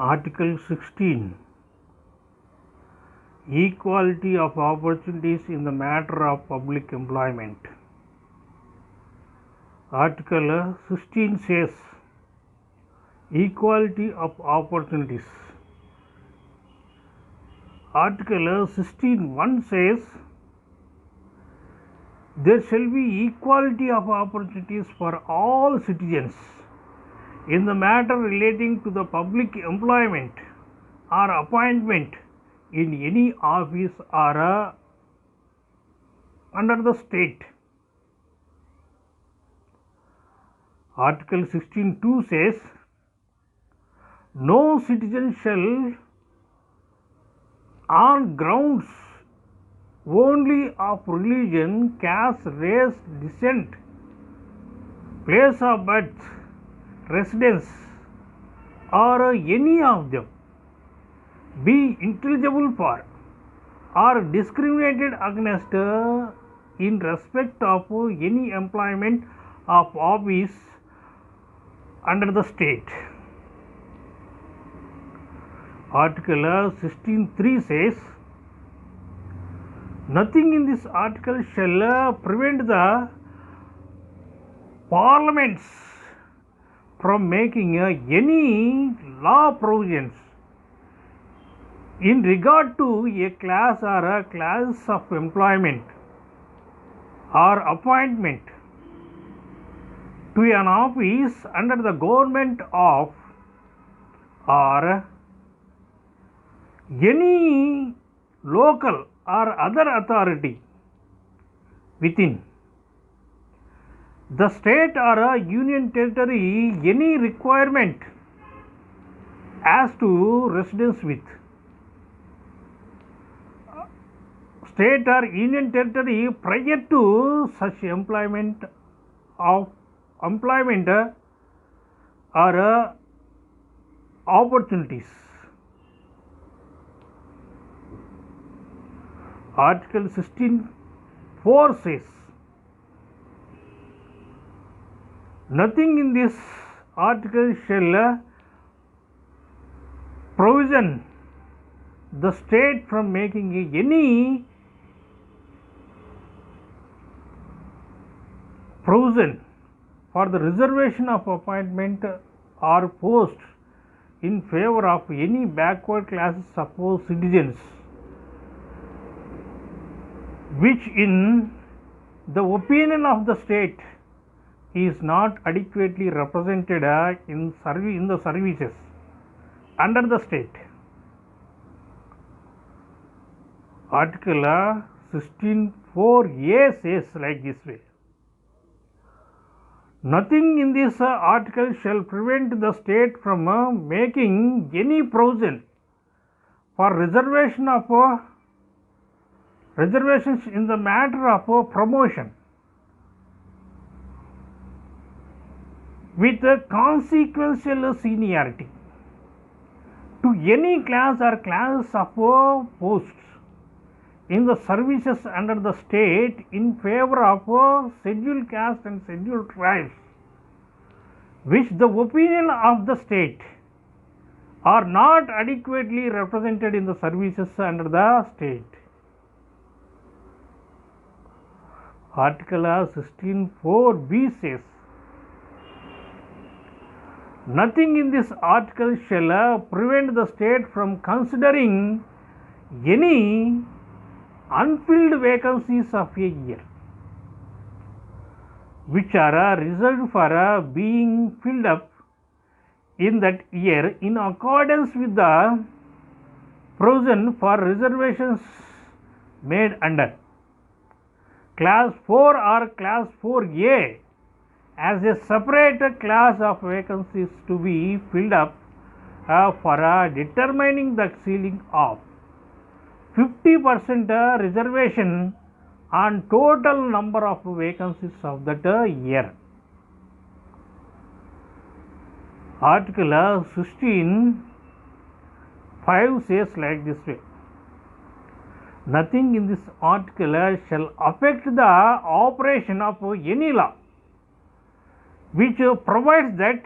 Article 16. Equality of opportunities in the matter of public employment. Article 16 says equality of opportunities. Article 16(1) says there shall be equality of opportunities for all citizens in the matter relating to the public employment or appointment in any office or under the state. Article 16(2) says no citizen shall on grounds only of religion, caste, race, descent, place of birth, residence, or any of them be ineligible for or discriminated against in respect of any employment of office under the state. Article 16(3) says nothing in this article shall prevent the parliaments from making any law provisions in regard to a class or a class of employment or appointment to an office under the government of or any local or other authority within the state or a union territory any requirement as to residence with state or union territory prior to such employment or opportunities. Article 16(4) says nothing in this article shall provision the state from making any provision for the reservation of appointment or post in favor of any backward classes of citizens which in the opinion of the state is not adequately represented in the services under the state. Article 16(4)(a) says like this way: nothing in this article shall prevent the state from making any provision for reservations in the matter of promotion with consequential seniority to any class or classes of posts in the services under the state in favor of scheduled caste and scheduled tribes which the opinion of the state are not adequately represented in the services under the state. Article 16(4)(b) says nothing in this article shall prevent the state from considering any unfilled vacancies of a year which are reserved for being filled up in that year in accordance with the provision for reservations made under Class 4 or Class 4(a) as a separate class of vacancies to be filled up for determining the ceiling of 50% reservation on total number of vacancies of that year. Article 16(5) says like this way: nothing in this article shall affect the operation of any law which provides that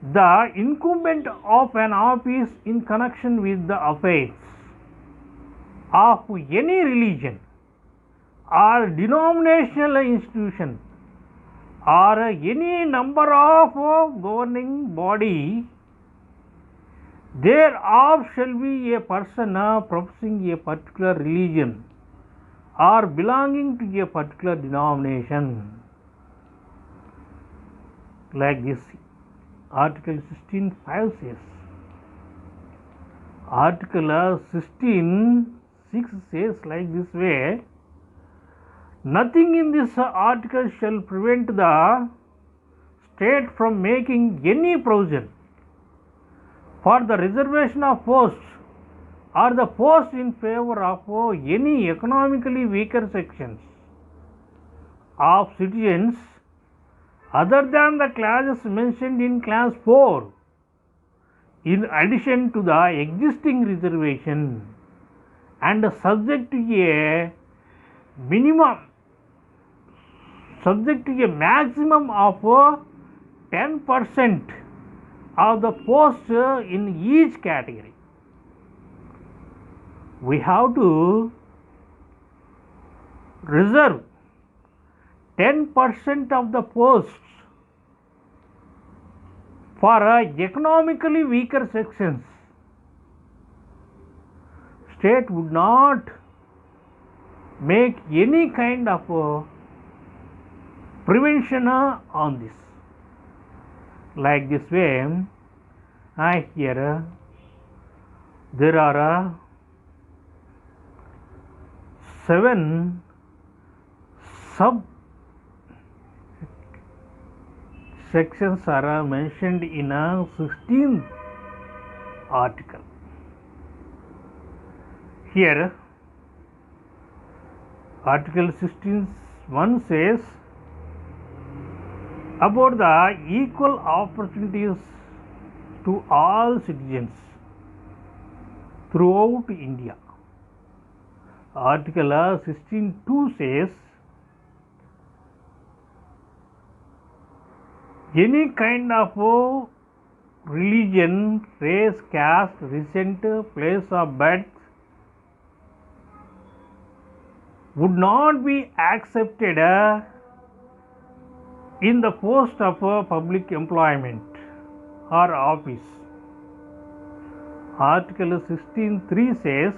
the incumbent of an office in connection with the affairs of any religion or denominational institution or any number of governing body thereof shall be a person professing a particular religion or belonging to a particular denomination. Like this, Article 16.5 says. Article 16.6 says like this way, nothing in this article shall prevent the state from making any provision for the reservation of posts or the post in favor of any economically weaker sections of citizens other than the classes mentioned in class 4, in addition to the existing reservation, and subject to a maximum of 10% of the posts in each category. We have to reserve 10% of the posts for economically weaker sections. State would not make any kind of prevention on this. Like this way, here there are 7 sub sections are mentioned in a 16th article. Here, Article 16.1 says about the equal opportunities to all citizens throughout India. Article 16.2 says any kind of religion, race, caste, recent place of birth would not be accepted in the post of public employment or office. Article 16.3 says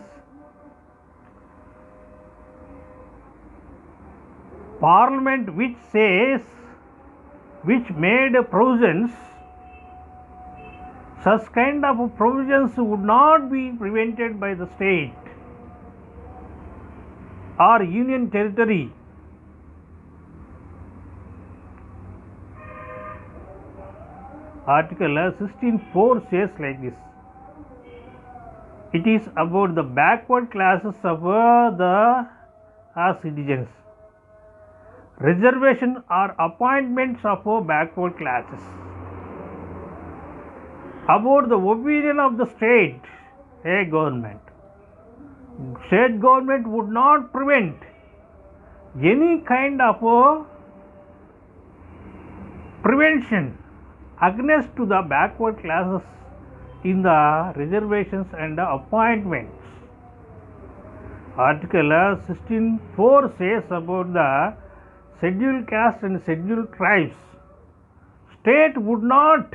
Parliament which made provisions, such kind of provisions would not be prevented by the state or union territory. Article 16.4 says like this. It is about the backward classes of the citizens. Reservation or appointments of backward classes. About the opinion of the state government. State government would not prevent any kind of prevention against to the backward classes in the reservations and appointments. Article 16.4 says about the scheduled caste and scheduled tribes. State would not